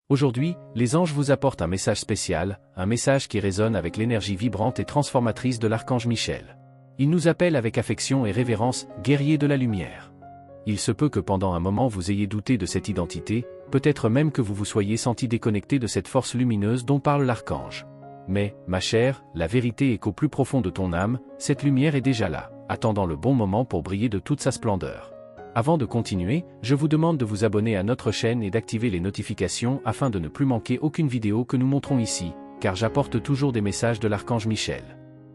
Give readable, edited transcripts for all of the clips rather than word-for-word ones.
Aujourd'hui, les anges vous apportent un message spécial, un message qui résonne avec l'énergie vibrante et transformatrice de l'archange Michel. Il nous appelle avec affection et révérence, guerrier de la lumière. Il se peut que pendant un moment vous ayez douté de cette identité, peut-être même que vous vous soyez senti déconnecté de cette force lumineuse dont parle l'archange. Mais, ma chère, la vérité est qu'au plus profond de ton âme, cette lumière est déjà là, attendant le bon moment pour briller de toute sa splendeur. Avant de continuer, je vous demande de vous abonner à notre chaîne et d'activer les notifications afin de ne plus manquer aucune vidéo que nous montrons ici, car j'apporte toujours des messages de l'archange Michel.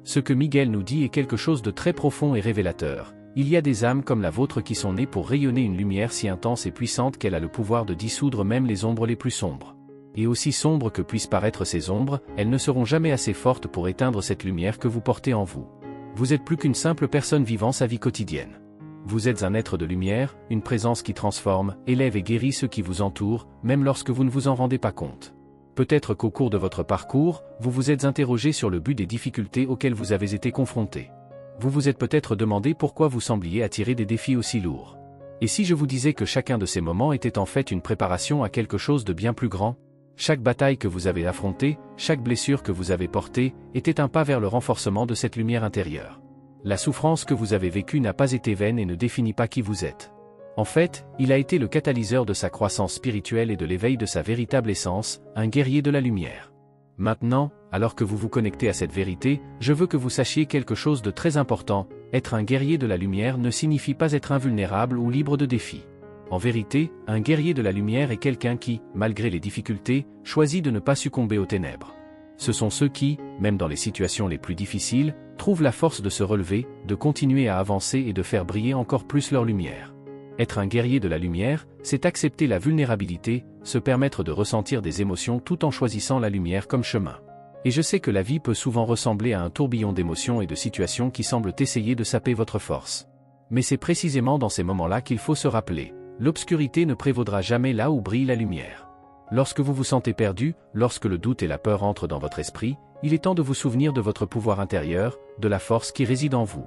Ce que Miguel nous dit est quelque chose de très profond et révélateur. Il y a des âmes comme la vôtre qui sont nées pour rayonner une lumière si intense et puissante qu'elle a le pouvoir de dissoudre même les ombres les plus sombres. Et aussi sombres que puissent paraître ces ombres, elles ne seront jamais assez fortes pour éteindre cette lumière que vous portez en vous. Vous êtes plus qu'une simple personne vivant sa vie quotidienne. Vous êtes un être de lumière, une présence qui transforme, élève et guérit ceux qui vous entourent, même lorsque vous ne vous en rendez pas compte. Peut-être qu'au cours de votre parcours, vous vous êtes interrogé sur le but des difficultés auxquelles vous avez été confronté. Vous vous êtes peut-être demandé pourquoi vous sembliez attirer des défis aussi lourds. Et si je vous disais que chacun de ces moments était en fait une préparation à quelque chose de bien plus grand? Chaque bataille que vous avez affrontée, chaque blessure que vous avez portée, était un pas vers le renforcement de cette lumière intérieure. La souffrance que vous avez vécue n'a pas été vaine et ne définit pas qui vous êtes. En fait, il a été le catalyseur de sa croissance spirituelle et de l'éveil de sa véritable essence, un guerrier de la lumière. Maintenant, alors que vous vous connectez à cette vérité, je veux que vous sachiez quelque chose de très important, être un guerrier de la lumière ne signifie pas être invulnérable ou libre de défis. En vérité, un guerrier de la lumière est quelqu'un qui, malgré les difficultés, choisit de ne pas succomber aux ténèbres. Ce sont ceux qui, même dans les situations les plus difficiles, trouvent la force de se relever, de continuer à avancer et de faire briller encore plus leur lumière. Être un guerrier de la lumière, c'est accepter la vulnérabilité, se permettre de ressentir des émotions tout en choisissant la lumière comme chemin. Et je sais que la vie peut souvent ressembler à un tourbillon d'émotions et de situations qui semblent essayer de saper votre force. Mais c'est précisément dans ces moments-là qu'il faut se rappeler, l'obscurité ne prévaudra jamais là où brille la lumière. Lorsque vous vous sentez perdu, lorsque le doute et la peur entrent dans votre esprit, il est temps de vous souvenir de votre pouvoir intérieur, de la force qui réside en vous.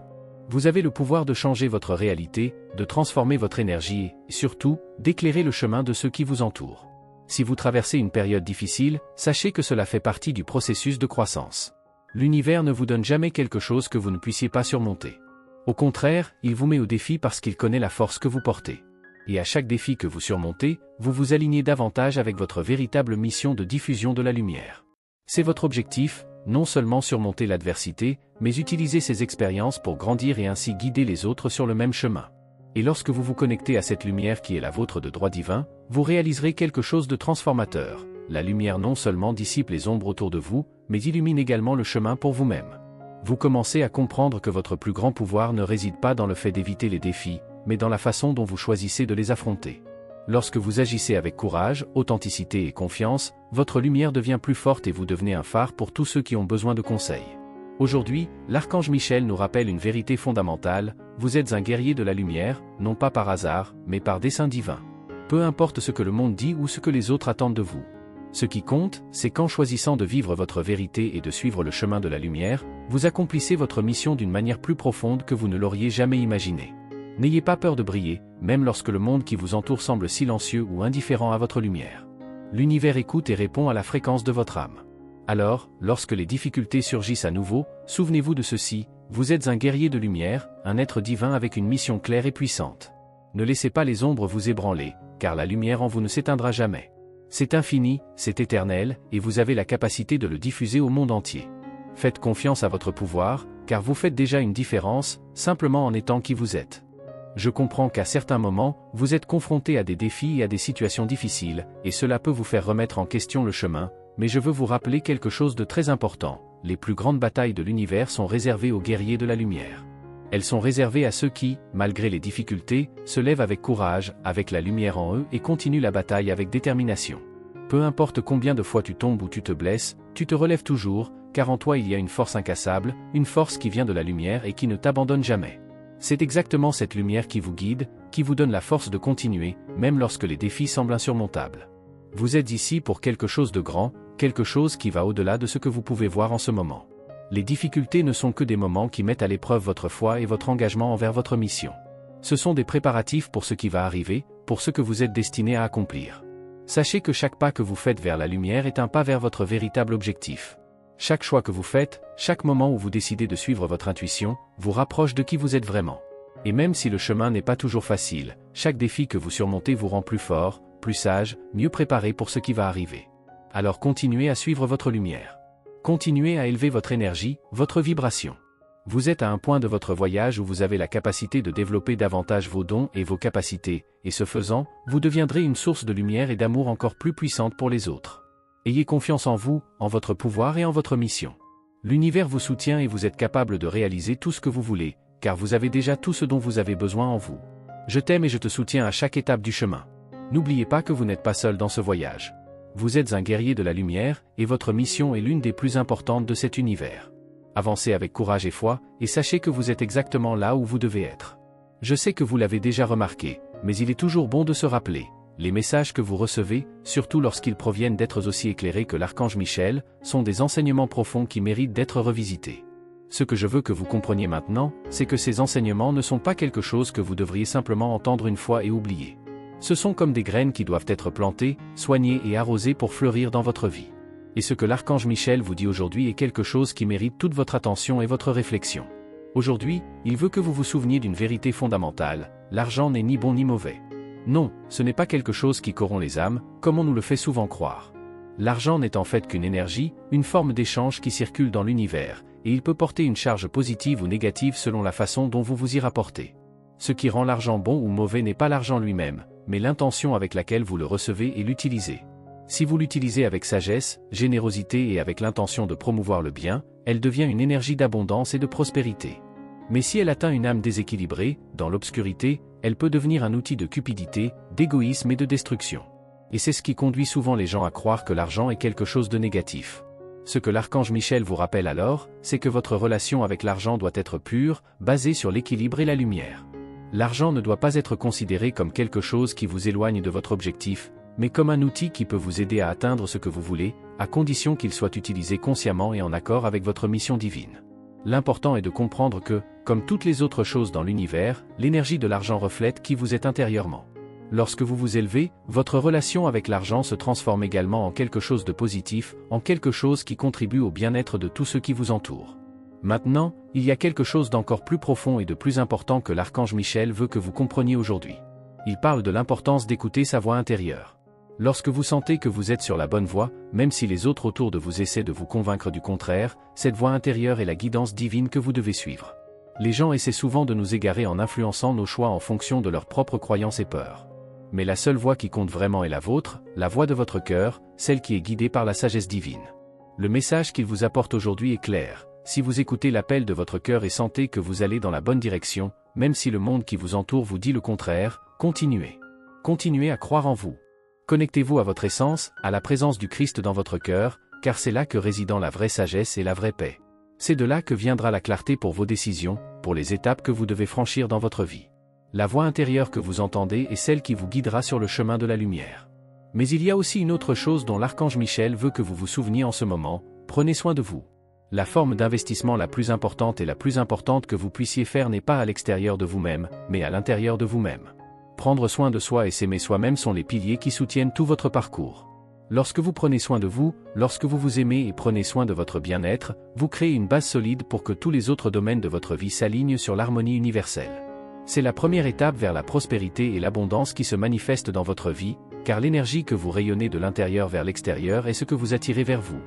Vous avez le pouvoir de changer votre réalité, de transformer votre énergie et, surtout, d'éclairer le chemin de ceux qui vous entourent. Si vous traversez une période difficile, sachez que cela fait partie du processus de croissance. L'univers ne vous donne jamais quelque chose que vous ne puissiez pas surmonter. Au contraire, il vous met au défi parce qu'il connaît la force que vous portez. Et à chaque défi que vous surmontez, vous vous alignez davantage avec votre véritable mission de diffusion de la lumière. C'est votre objectif, non seulement surmonter l'adversité, mais utiliser ces expériences pour grandir et ainsi guider les autres sur le même chemin. Et lorsque vous vous connectez à cette lumière qui est la vôtre de droit divin, vous réaliserez quelque chose de transformateur. La lumière non seulement dissipe les ombres autour de vous, mais illumine également le chemin pour vous-même. Vous commencez à comprendre que votre plus grand pouvoir ne réside pas dans le fait d'éviter les défis, mais dans la façon dont vous choisissez de les affronter. Lorsque vous agissez avec courage, authenticité et confiance, votre lumière devient plus forte et vous devenez un phare pour tous ceux qui ont besoin de conseils. Aujourd'hui, l'archange Michel nous rappelle une vérité fondamentale, vous êtes un guerrier de la lumière, non pas par hasard, mais par dessein divin. Peu importe ce que le monde dit ou ce que les autres attendent de vous. Ce qui compte, c'est qu'en choisissant de vivre votre vérité et de suivre le chemin de la lumière, vous accomplissez votre mission d'une manière plus profonde que vous ne l'auriez jamais imaginée. N'ayez pas peur de briller, même lorsque le monde qui vous entoure semble silencieux ou indifférent à votre lumière. L'univers écoute et répond à la fréquence de votre âme. Alors, lorsque les difficultés surgissent à nouveau, souvenez-vous de ceci, vous êtes un guerrier de lumière, un être divin avec une mission claire et puissante. Ne laissez pas les ombres vous ébranler, car la lumière en vous ne s'éteindra jamais. C'est infini, c'est éternel, et vous avez la capacité de le diffuser au monde entier. Faites confiance à votre pouvoir, car vous faites déjà une différence, simplement en étant qui vous êtes. Je comprends qu'à certains moments, vous êtes confronté à des défis et à des situations difficiles, et cela peut vous faire remettre en question le chemin, mais je veux vous rappeler quelque chose de très important, les plus grandes batailles de l'univers sont réservées aux guerriers de la lumière. Elles sont réservées à ceux qui, malgré les difficultés, se lèvent avec courage, avec la lumière en eux et continuent la bataille avec détermination. Peu importe combien de fois tu tombes ou tu te blesses, tu te relèves toujours, car en toi il y a une force incassable, une force qui vient de la lumière et qui ne t'abandonne jamais. C'est exactement cette lumière qui vous guide, qui vous donne la force de continuer, même lorsque les défis semblent insurmontables. Vous êtes ici pour quelque chose de grand, quelque chose qui va au-delà de ce que vous pouvez voir en ce moment. Les difficultés ne sont que des moments qui mettent à l'épreuve votre foi et votre engagement envers votre mission. Ce sont des préparatifs pour ce qui va arriver, pour ce que vous êtes destiné à accomplir. Sachez que chaque pas que vous faites vers la lumière est un pas vers votre véritable objectif. Chaque choix que vous faites, chaque moment où vous décidez de suivre votre intuition, vous rapproche de qui vous êtes vraiment. Et même si le chemin n'est pas toujours facile, chaque défi que vous surmontez vous rend plus fort, plus sage, mieux préparé pour ce qui va arriver. Alors continuez à suivre votre lumière. Continuez à élever votre énergie, votre vibration. Vous êtes à un point de votre voyage où vous avez la capacité de développer davantage vos dons et vos capacités, et ce faisant, vous deviendrez une source de lumière et d'amour encore plus puissante pour les autres. Ayez confiance en vous, en votre pouvoir et en votre mission. L'univers vous soutient et vous êtes capable de réaliser tout ce que vous voulez, car vous avez déjà tout ce dont vous avez besoin en vous. Je t'aime et je te soutiens à chaque étape du chemin. N'oubliez pas que vous n'êtes pas seul dans ce voyage. Vous êtes un guerrier de la lumière, et votre mission est l'une des plus importantes de cet univers. Avancez avec courage et foi, et sachez que vous êtes exactement là où vous devez être. Je sais que vous l'avez déjà remarqué, mais il est toujours bon de se rappeler. Les messages que vous recevez, surtout lorsqu'ils proviennent d'êtres aussi éclairés que l'archange Michel, sont des enseignements profonds qui méritent d'être revisités. Ce que je veux que vous compreniez maintenant, c'est que ces enseignements ne sont pas quelque chose que vous devriez simplement entendre une fois et oublier. Ce sont comme des graines qui doivent être plantées, soignées et arrosées pour fleurir dans votre vie. Et ce que l'archange Michel vous dit aujourd'hui est quelque chose qui mérite toute votre attention et votre réflexion. Aujourd'hui, il veut que vous vous souveniez d'une vérité fondamentale: l'argent n'est ni bon ni mauvais. Non, ce n'est pas quelque chose qui corrompt les âmes, comme on nous le fait souvent croire. L'argent n'est en fait qu'une énergie, une forme d'échange qui circule dans l'univers, et il peut porter une charge positive ou négative selon la façon dont vous vous y rapportez. Ce qui rend l'argent bon ou mauvais n'est pas l'argent lui-même, mais l'intention avec laquelle vous le recevez et l'utilisez. Si vous l'utilisez avec sagesse, générosité et avec l'intention de promouvoir le bien, elle devient une énergie d'abondance et de prospérité. Mais si elle atteint une âme déséquilibrée, dans l'obscurité, elle peut devenir un outil de cupidité, d'égoïsme et de destruction. Et c'est ce qui conduit souvent les gens à croire que l'argent est quelque chose de négatif. Ce que l'archange Michel vous rappelle alors, c'est que votre relation avec l'argent doit être pure, basée sur l'équilibre et la lumière. L'argent ne doit pas être considéré comme quelque chose qui vous éloigne de votre objectif, mais comme un outil qui peut vous aider à atteindre ce que vous voulez, à condition qu'il soit utilisé consciemment et en accord avec votre mission divine. L'important est de comprendre que, comme toutes les autres choses dans l'univers, l'énergie de l'argent reflète qui vous êtes intérieurement. Lorsque vous vous élevez, votre relation avec l'argent se transforme également en quelque chose de positif, en quelque chose qui contribue au bien-être de tous ceux qui vous entourent. Maintenant, il y a quelque chose d'encore plus profond et de plus important que l'archange Michel veut que vous compreniez aujourd'hui. Il parle de l'importance d'écouter sa voix intérieure. Lorsque vous sentez que vous êtes sur la bonne voie, même si les autres autour de vous essaient de vous convaincre du contraire, cette voie intérieure est la guidance divine que vous devez suivre. Les gens essaient souvent de nous égarer en influençant nos choix en fonction de leurs propres croyances et peurs. Mais la seule voie qui compte vraiment est la vôtre, la voie de votre cœur, celle qui est guidée par la sagesse divine. Le message qu'il vous apporte aujourd'hui est clair. Si vous écoutez l'appel de votre cœur et sentez que vous allez dans la bonne direction, même si le monde qui vous entoure vous dit le contraire, continuez. Continuez à croire en vous. Connectez-vous à votre essence, à la présence du Christ dans votre cœur, car c'est là que résident la vraie sagesse et la vraie paix. C'est de là que viendra la clarté pour vos décisions, pour les étapes que vous devez franchir dans votre vie. La voix intérieure que vous entendez est celle qui vous guidera sur le chemin de la lumière. Mais il y a aussi une autre chose dont l'archange Michel veut que vous vous souveniez en ce moment: prenez soin de vous. La forme d'investissement la plus importante et la plus importante que vous puissiez faire n'est pas à l'extérieur de vous-même, mais à l'intérieur de vous-même. Prendre soin de soi et s'aimer soi-même sont les piliers qui soutiennent tout votre parcours. Lorsque vous prenez soin de vous, lorsque vous vous aimez et prenez soin de votre bien-être, vous créez une base solide pour que tous les autres domaines de votre vie s'alignent sur l'harmonie universelle. C'est la première étape vers la prospérité et l'abondance qui se manifestent dans votre vie, car l'énergie que vous rayonnez de l'intérieur vers l'extérieur est ce que vous attirez vers vous.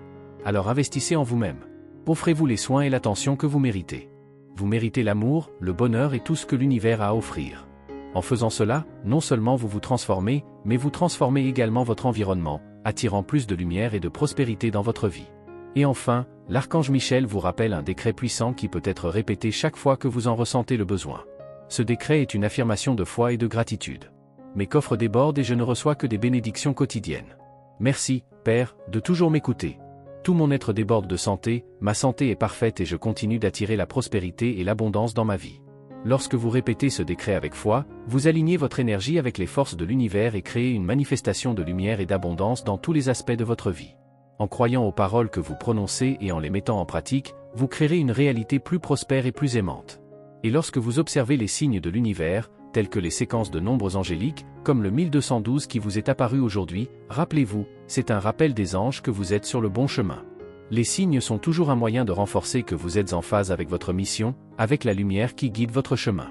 Alors investissez en vous-même. Offrez-vous les soins et l'attention que vous méritez. Vous méritez l'amour, le bonheur et tout ce que l'univers a à offrir. En faisant cela, non seulement vous vous transformez, mais vous transformez également votre environnement, attirant plus de lumière et de prospérité dans votre vie. Et enfin, l'archange Michel vous rappelle un décret puissant qui peut être répété chaque fois que vous en ressentez le besoin. Ce décret est une affirmation de foi et de gratitude. Mes coffres débordent et je ne reçois que des bénédictions quotidiennes. Merci, Père, de toujours m'écouter. Tout mon être déborde de santé, ma santé est parfaite et je continue d'attirer la prospérité et l'abondance dans ma vie. Lorsque vous répétez ce décret avec foi, vous alignez votre énergie avec les forces de l'univers et créez une manifestation de lumière et d'abondance dans tous les aspects de votre vie. En croyant aux paroles que vous prononcez et en les mettant en pratique, vous créerez une réalité plus prospère et plus aimante. Et lorsque vous observez les signes de l'univers, tels que les séquences de nombres angéliques, comme le 1212 qui vous est apparu aujourd'hui, rappelez-vous, c'est un rappel des anges que vous êtes sur le bon chemin. Les signes sont toujours un moyen de renforcer que vous êtes en phase avec votre mission, avec la lumière qui guide votre chemin.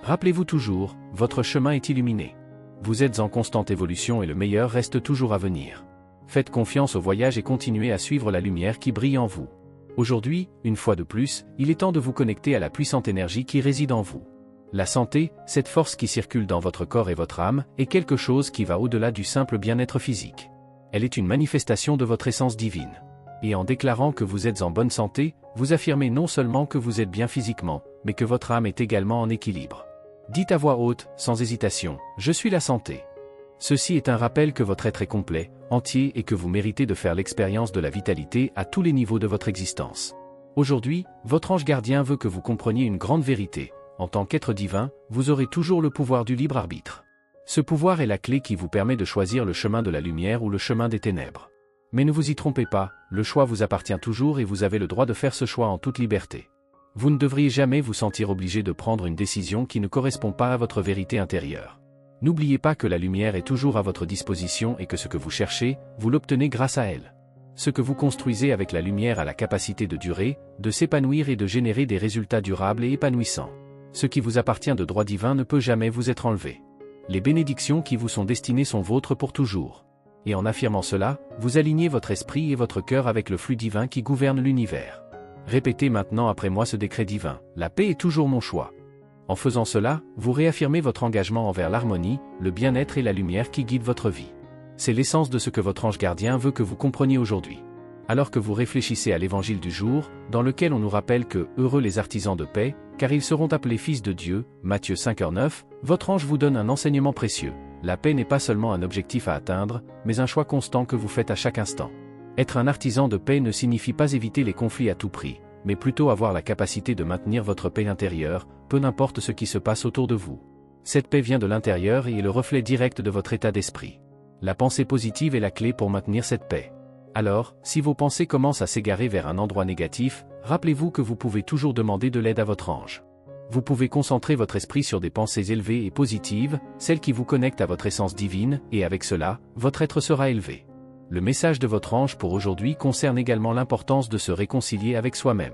Rappelez-vous toujours, votre chemin est illuminé. Vous êtes en constante évolution et le meilleur reste toujours à venir. Faites confiance au voyage et continuez à suivre la lumière qui brille en vous. Aujourd'hui, une fois de plus, il est temps de vous connecter à la puissante énergie qui réside en vous. La santé, cette force qui circule dans votre corps et votre âme, est quelque chose qui va au-delà du simple bien-être physique. Elle est une manifestation de votre essence divine. Et en déclarant que vous êtes en bonne santé, vous affirmez non seulement que vous êtes bien physiquement, mais que votre âme est également en équilibre. Dites à voix haute, sans hésitation, « Je suis la santé ». Ceci est un rappel que votre être est complet, entier et que vous méritez de faire l'expérience de la vitalité à tous les niveaux de votre existence. Aujourd'hui, votre ange gardien veut que vous compreniez une grande vérité. En tant qu'être divin, vous aurez toujours le pouvoir du libre arbitre. Ce pouvoir est la clé qui vous permet de choisir le chemin de la lumière ou le chemin des ténèbres. Mais ne vous y trompez pas, le choix vous appartient toujours et vous avez le droit de faire ce choix en toute liberté. Vous ne devriez jamais vous sentir obligé de prendre une décision qui ne correspond pas à votre vérité intérieure. N'oubliez pas que la lumière est toujours à votre disposition et que ce que vous cherchez, vous l'obtenez grâce à elle. Ce que vous construisez avec la lumière a la capacité de durer, de s'épanouir et de générer des résultats durables et épanouissants. Ce qui vous appartient de droit divin ne peut jamais vous être enlevé. Les bénédictions qui vous sont destinées sont vôtres pour toujours. Et en affirmant cela, vous alignez votre esprit et votre cœur avec le flux divin qui gouverne l'univers. Répétez maintenant après moi ce décret divin, la paix est toujours mon choix. En faisant cela, vous réaffirmez votre engagement envers l'harmonie, le bien-être et la lumière qui guident votre vie. C'est l'essence de ce que votre ange gardien veut que vous compreniez aujourd'hui. Alors que vous réfléchissez à l'évangile du jour, dans lequel on nous rappelle que « Heureux les artisans de paix, car ils seront appelés fils de Dieu » Matthieu 5:9, votre ange vous donne un enseignement précieux. La paix n'est pas seulement un objectif à atteindre, mais un choix constant que vous faites à chaque instant. Être un artisan de paix ne signifie pas éviter les conflits à tout prix, mais plutôt avoir la capacité de maintenir votre paix intérieure, peu importe ce qui se passe autour de vous. Cette paix vient de l'intérieur et est le reflet direct de votre état d'esprit. La pensée positive est la clé pour maintenir cette paix. Alors, si vos pensées commencent à s'égarer vers un endroit négatif, rappelez-vous que vous pouvez toujours demander de l'aide à votre ange. Vous pouvez concentrer votre esprit sur des pensées élevées et positives, celles qui vous connectent à votre essence divine, et avec cela, votre être sera élevé. Le message de votre ange pour aujourd'hui concerne également l'importance de se réconcilier avec soi-même.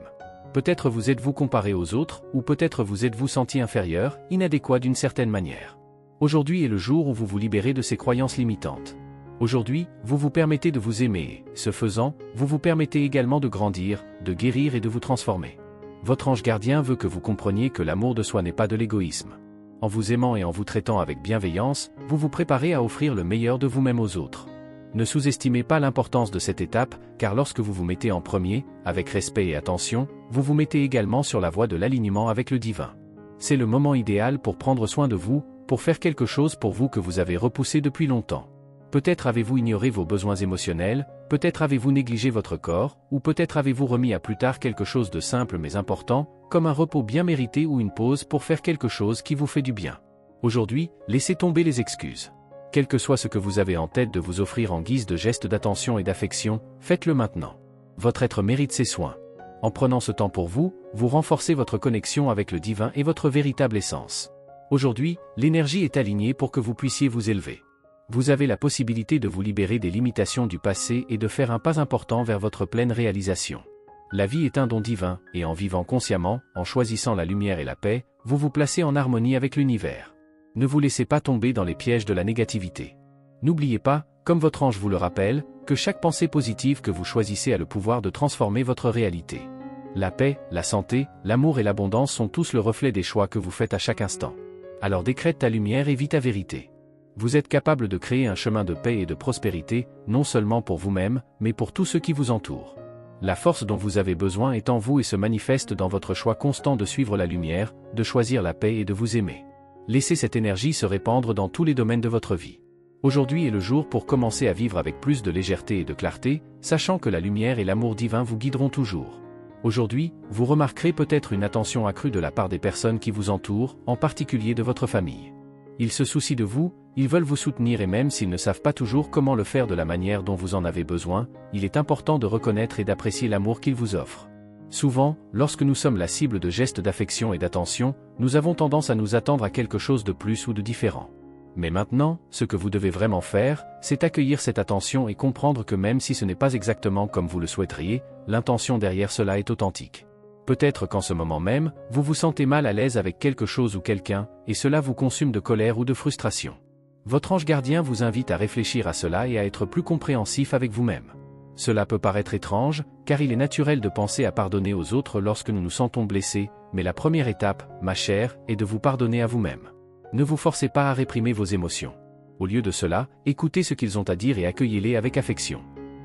Peut-être vous êtes-vous comparé aux autres, ou peut-être vous êtes-vous senti inférieur, inadéquat d'une certaine manière. Aujourd'hui est le jour où vous vous libérez de ces croyances limitantes. Aujourd'hui, vous vous permettez de vous aimer, et, ce faisant, vous vous permettez également de grandir, de guérir et de vous transformer. Votre ange gardien veut que vous compreniez que l'amour de soi n'est pas de l'égoïsme. En vous aimant et en vous traitant avec bienveillance, vous vous préparez à offrir le meilleur de vous-même aux autres. Ne sous-estimez pas l'importance de cette étape, car lorsque vous vous mettez en premier, avec respect et attention, vous vous mettez également sur la voie de l'alignement avec le divin. C'est le moment idéal pour prendre soin de vous, pour faire quelque chose pour vous que vous avez repoussé depuis longtemps. Peut-être avez-vous ignoré vos besoins émotionnels, peut-être avez-vous négligé votre corps, ou peut-être avez-vous remis à plus tard quelque chose de simple mais important, comme un repos bien mérité ou une pause pour faire quelque chose qui vous fait du bien. Aujourd'hui, laissez tomber les excuses. Quel que soit ce que vous avez en tête de vous offrir en guise de geste d'attention et d'affection, faites-le maintenant. Votre être mérite ses soins. En prenant ce temps pour vous, vous renforcez votre connexion avec le divin et votre véritable essence. Aujourd'hui, l'énergie est alignée pour que vous puissiez vous élever. Vous avez la possibilité de vous libérer des limitations du passé et de faire un pas important vers votre pleine réalisation. La vie est un don divin, et en vivant consciemment, en choisissant la lumière et la paix, vous vous placez en harmonie avec l'univers. Ne vous laissez pas tomber dans les pièges de la négativité. N'oubliez pas, comme votre ange vous le rappelle, que chaque pensée positive que vous choisissez a le pouvoir de transformer votre réalité. La paix, la santé, l'amour et l'abondance sont tous le reflet des choix que vous faites à chaque instant. Alors décrète ta lumière et vis ta vérité. Vous êtes capable de créer un chemin de paix et de prospérité, non seulement pour vous-même, mais pour tous ceux qui vous entourent. La force dont vous avez besoin est en vous et se manifeste dans votre choix constant de suivre la lumière, de choisir la paix et de vous aimer. Laissez cette énergie se répandre dans tous les domaines de votre vie. Aujourd'hui est le jour pour commencer à vivre avec plus de légèreté et de clarté, sachant que la lumière et l'amour divin vous guideront toujours. Aujourd'hui, vous remarquerez peut-être une attention accrue de la part des personnes qui vous entourent, en particulier de votre famille. Ils se soucient de vous, ils veulent vous soutenir et même s'ils ne savent pas toujours comment le faire de la manière dont vous en avez besoin, il est important de reconnaître et d'apprécier l'amour qu'ils vous offrent. Souvent, lorsque nous sommes la cible de gestes d'affection et d'attention, nous avons tendance à nous attendre à quelque chose de plus ou de différent. Mais maintenant, ce que vous devez vraiment faire, c'est accueillir cette attention et comprendre que même si ce n'est pas exactement comme vous le souhaiteriez, l'intention derrière cela est authentique. Peut-être qu'en ce moment même, vous vous sentez mal à l'aise avec quelque chose ou quelqu'un, et cela vous consume de colère ou de frustration. Votre ange gardien vous invite à réfléchir à cela et à être plus compréhensif avec vous-même. Cela peut paraître étrange, car il est naturel de penser à pardonner aux autres lorsque nous nous sentons blessés, mais la première étape, ma chère, est de vous pardonner à vous-même. Ne vous forcez pas à réprimer vos émotions. Au lieu de cela, écoutez ce qu'ils ont à dire et accueillez-les avec affection.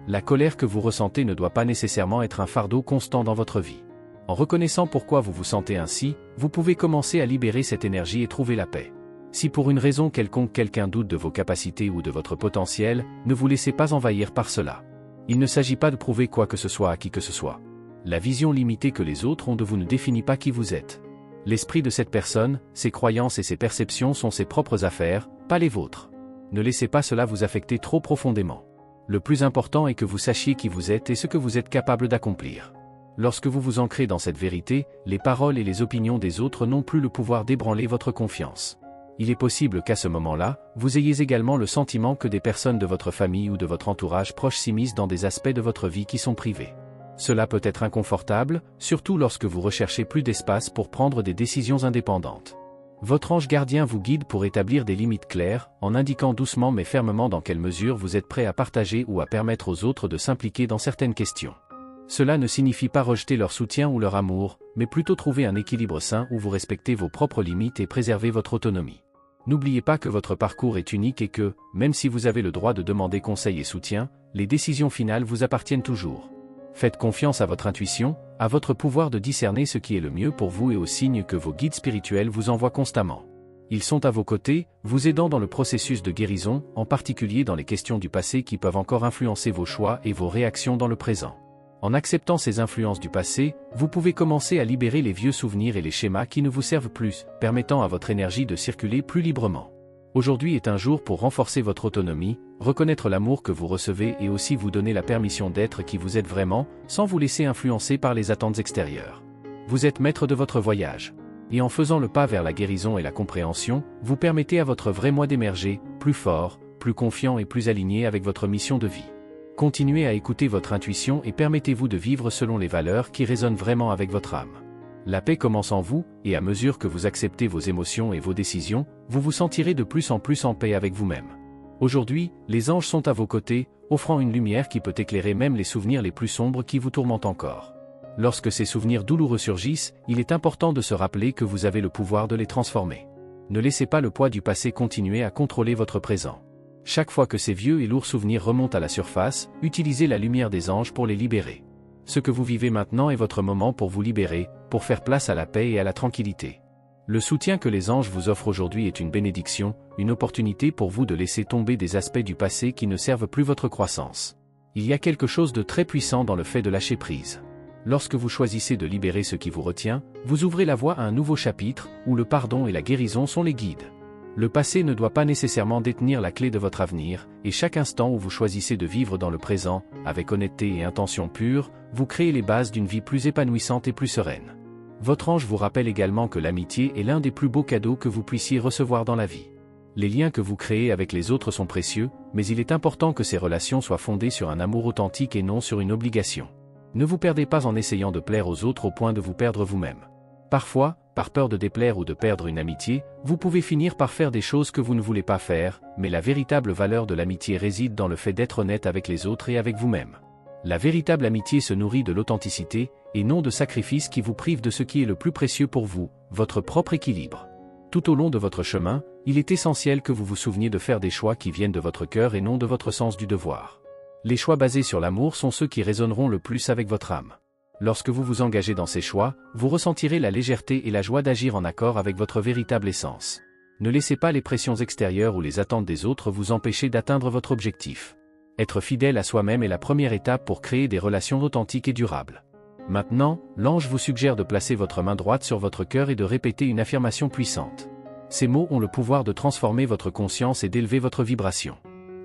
La colère que vous ressentez ne doit pas nécessairement être un fardeau constant dans votre vie. En reconnaissant pourquoi vous vous sentez ainsi, vous pouvez commencer à libérer cette énergie et trouver la paix. Si pour une raison quelconque quelqu'un doute de vos capacités ou de votre potentiel, ne vous laissez pas envahir par cela. Il ne s'agit pas de prouver quoi que ce soit à qui que ce soit. La vision limitée que les autres ont de vous ne définit pas qui vous êtes. L'esprit de cette personne, ses croyances et ses perceptions sont ses propres affaires, pas les vôtres. Ne laissez pas cela vous affecter trop profondément. Le plus important est que vous sachiez qui vous êtes et ce que vous êtes capable d'accomplir. Lorsque vous vous ancrez dans cette vérité, les paroles et les opinions des autres n'ont plus le pouvoir d'ébranler votre confiance. Il est possible qu'à ce moment-là, vous ayez également le sentiment que des personnes de votre famille ou de votre entourage proche s'immiscent dans des aspects de votre vie qui sont privés. Cela peut être inconfortable, surtout lorsque vous recherchez plus d'espace pour prendre des décisions indépendantes. Votre ange gardien vous guide pour établir des limites claires, en indiquant doucement mais fermement dans quelle mesure vous êtes prêt à partager ou à permettre aux autres de s'impliquer dans certaines questions. Cela ne signifie pas rejeter leur soutien ou leur amour, mais plutôt trouver un équilibre sain où vous respectez vos propres limites et préservez votre autonomie. N'oubliez pas que votre parcours est unique et que, même si vous avez le droit de demander conseil et soutien, les décisions finales vous appartiennent toujours. Faites confiance à votre intuition, à votre pouvoir de discerner ce qui est le mieux pour vous et aux signes que vos guides spirituels vous envoient constamment. Ils sont à vos côtés, vous aidant dans le processus de guérison, en particulier dans les questions du passé qui peuvent encore influencer vos choix et vos réactions dans le présent. En acceptant ces influences du passé, vous pouvez commencer à libérer les vieux souvenirs et les schémas qui ne vous servent plus, permettant à votre énergie de circuler plus librement. Aujourd'hui est un jour pour renforcer votre autonomie, reconnaître l'amour que vous recevez et aussi vous donner la permission d'être qui vous êtes vraiment, sans vous laisser influencer par les attentes extérieures. Vous êtes maître de votre voyage. Et en faisant le pas vers la guérison et la compréhension, vous permettez à votre vrai moi d'émerger, plus fort, plus confiant et plus aligné avec votre mission de vie. Continuez à écouter votre intuition et permettez-vous de vivre selon les valeurs qui résonnent vraiment avec votre âme. La paix commence en vous, et à mesure que vous acceptez vos émotions et vos décisions, vous vous sentirez de plus en plus en paix avec vous-même. Aujourd'hui, les anges sont à vos côtés, offrant une lumière qui peut éclairer même les souvenirs les plus sombres qui vous tourmentent encore. Lorsque ces souvenirs douloureux surgissent, il est important de se rappeler que vous avez le pouvoir de les transformer. Ne laissez pas le poids du passé continuer à contrôler votre présent. Chaque fois que ces vieux et lourds souvenirs remontent à la surface, utilisez la lumière des anges pour les libérer. Ce que vous vivez maintenant est votre moment pour vous libérer, pour faire place à la paix et à la tranquillité. Le soutien que les anges vous offrent aujourd'hui est une bénédiction, une opportunité pour vous de laisser tomber des aspects du passé qui ne servent plus votre croissance. Il y a quelque chose de très puissant dans le fait de lâcher prise. Lorsque vous choisissez de libérer ce qui vous retient, vous ouvrez la voie à un nouveau chapitre, où le pardon et la guérison sont les guides. Le passé ne doit pas nécessairement détenir la clé de votre avenir, et chaque instant où vous choisissez de vivre dans le présent, avec honnêteté et intention pure, vous créez les bases d'une vie plus épanouissante et plus sereine. Votre ange vous rappelle également que l'amitié est l'un des plus beaux cadeaux que vous puissiez recevoir dans la vie. Les liens que vous créez avec les autres sont précieux, mais il est important que ces relations soient fondées sur un amour authentique et non sur une obligation. Ne vous perdez pas en essayant de plaire aux autres au point de vous perdre vous-même. Parfois, par peur de déplaire ou de perdre une amitié, vous pouvez finir par faire des choses que vous ne voulez pas faire, mais la véritable valeur de l'amitié réside dans le fait d'être honnête avec les autres et avec vous-même. La véritable amitié se nourrit de l'authenticité, et non de sacrifices qui vous privent de ce qui est le plus précieux pour vous, votre propre équilibre. Tout au long de votre chemin, il est essentiel que vous vous souveniez de faire des choix qui viennent de votre cœur et non de votre sens du devoir. Les choix basés sur l'amour sont ceux qui résonneront le plus avec votre âme. Lorsque vous vous engagez dans ces choix, vous ressentirez la légèreté et la joie d'agir en accord avec votre véritable essence. Ne laissez pas les pressions extérieures ou les attentes des autres vous empêcher d'atteindre votre objectif. Être fidèle à soi-même est la première étape pour créer des relations authentiques et durables. Maintenant, l'ange vous suggère de placer votre main droite sur votre cœur et de répéter une affirmation puissante. Ces mots ont le pouvoir de transformer votre conscience et d'élever votre vibration.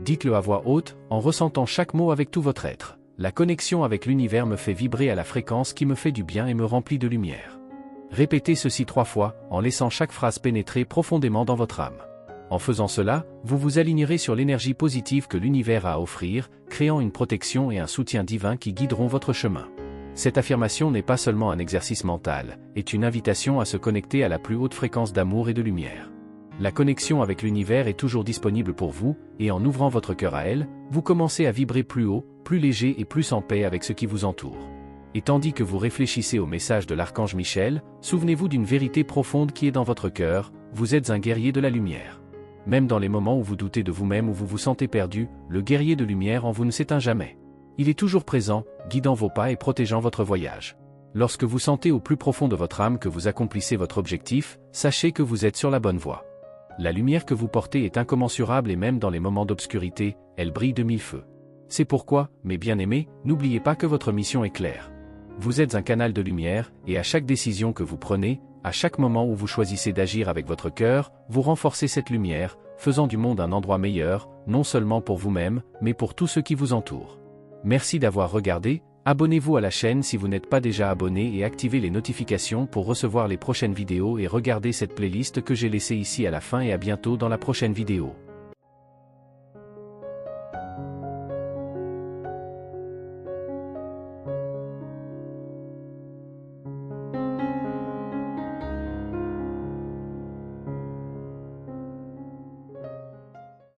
Dites-le à voix haute, en ressentant chaque mot avec tout votre être. La connexion avec l'univers me fait vibrer à la fréquence qui me fait du bien et me remplit de lumière. Répétez ceci 3 fois, en laissant chaque phrase pénétrer profondément dans votre âme. En faisant cela, vous vous alignerez sur l'énergie positive que l'univers a à offrir, créant une protection et un soutien divin qui guideront votre chemin. Cette affirmation n'est pas seulement un exercice mental, est une invitation à se connecter à la plus haute fréquence d'amour et de lumière. La connexion avec l'univers est toujours disponible pour vous, et en ouvrant votre cœur à elle, vous commencez à vibrer plus haut, plus léger et plus en paix avec ce qui vous entoure. Et tandis que vous réfléchissez au message de l'archange Michel, souvenez-vous d'une vérité profonde qui est dans votre cœur, vous êtes un guerrier de la lumière. Même dans les moments où vous doutez de vous-même ou vous vous sentez perdu, le guerrier de lumière en vous ne s'éteint jamais. Il est toujours présent, guidant vos pas et protégeant votre voyage. Lorsque vous sentez au plus profond de votre âme que vous accomplissez votre objectif, sachez que vous êtes sur la bonne voie. La lumière que vous portez est incommensurable et même dans les moments d'obscurité, elle brille de mille feux. C'est pourquoi, mes bien-aimés, n'oubliez pas que votre mission est claire. Vous êtes un canal de lumière, et à chaque décision que vous prenez, à chaque moment où vous choisissez d'agir avec votre cœur, vous renforcez cette lumière, faisant du monde un endroit meilleur, non seulement pour vous-même, mais pour tous ceux qui vous entourent. Merci d'avoir regardé, abonnez-vous à la chaîne si vous n'êtes pas déjà abonné et activez les notifications pour recevoir les prochaines vidéos et regardez cette playlist que j'ai laissée ici à la fin et à bientôt dans la prochaine vidéo.